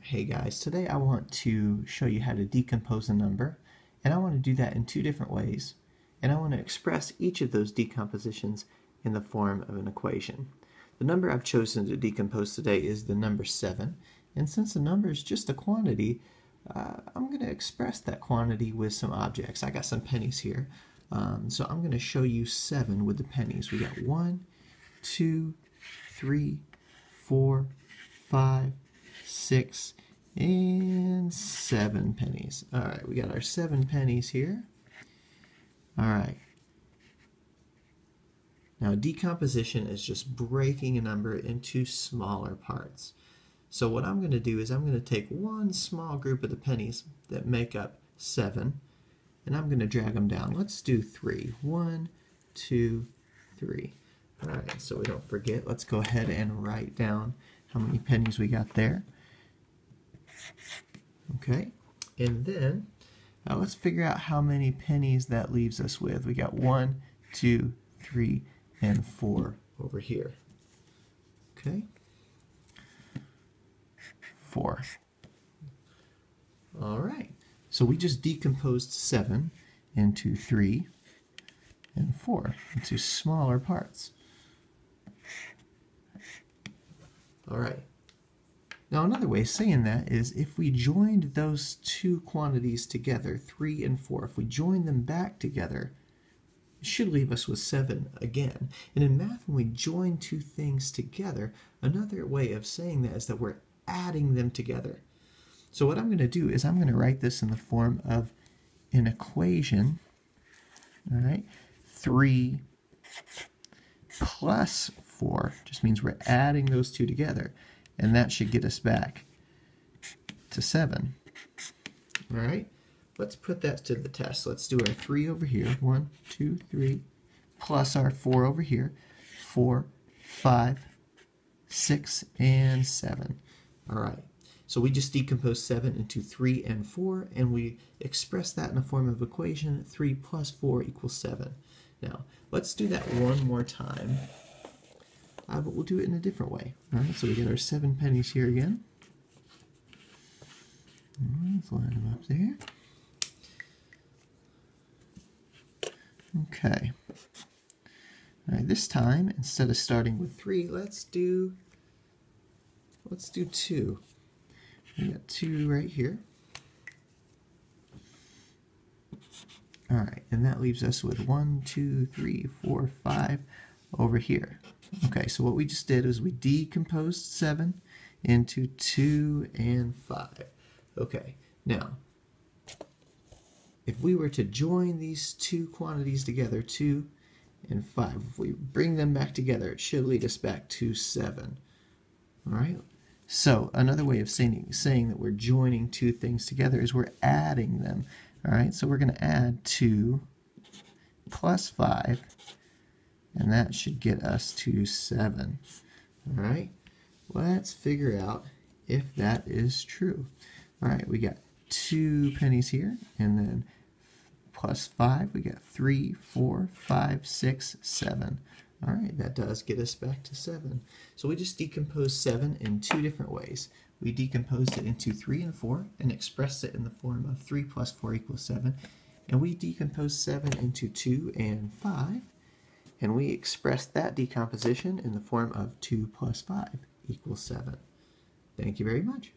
Hey guys, today I want to show you how to decompose a number, and I want to do that in two different ways, and I want to express each of those decompositions in the form of an equation. The number I've chosen to decompose today is the number 7, and since the number is just a quantity, I'm going to express that quantity with some objects. I got some pennies here, so I'm going to show you 7 with the pennies. We got 1, 2, 3, 4, 5, 6, and 7 pennies. All right, we got our 7 pennies here. All right. Now, decomposition is just breaking a number into smaller parts. So what I'm going to do is I'm going to take one small group of the pennies that make up 7, and I'm going to drag them down. Let's do 3. 1, 2, 3. All right, so we don't forget, let's go ahead and write down how many pennies we got there. Okay, and then let's figure out how many pennies that leaves us with. We got 1, 2, 3, and 4 over here. Okay, 4. All right, so we just decomposed 7 into 3 and 4 into smaller parts. All right. Now another way of saying that is if we joined those two quantities together, 3 and 4, if we join them back together, it should leave us with 7 again. And in math, when we join two things together, another way of saying that is that we're adding them together. So what I'm going to do is I'm going to write this in the form of an equation. All right, 3 plus 4 just means we're adding those two together, and that should get us back to 7. All right, let's put that to the test. Let's do our 3 over here, 1, 2, 3, plus our 4 over here, 4, 5, 6, and 7. All right, so we just decomposed 7 into 3 and 4, and we express that in the form of equation 3 plus 4 equals 7. Now, let's do that one more time, but we'll do it in a different way. All right, so we get our 7 pennies here again. Let's line them up there. Okay. All right, this time, instead of starting with 3, let's do 2. We got 2 right here. All right, and that leaves us with 1, 2, 3, 4, 5 over here. Okay, so what we just did is we decomposed 7 into 2 and 5. Okay, now, if we were to join these two quantities together, 2 and 5, if we bring them back together, it should lead us back to 7. All right? So another way of saying that we're joining two things together is we're adding them. All right, so we're going to add 2 plus 5, and that should get us to 7. All right, let's figure out if that is true. All right, we got 2 pennies here, and then plus 5, we got 3, 4, 5, 6, 7. All right, that does get us back to 7. So we just decomposed 7 in two different ways. We decomposed it into 3 and 4 and expressed it in the form of 3 plus 4 equals 7. And we decomposed 7 into 2 and 5, and we expressed that decomposition in the form of 2 plus 5 equals 7. Thank you very much.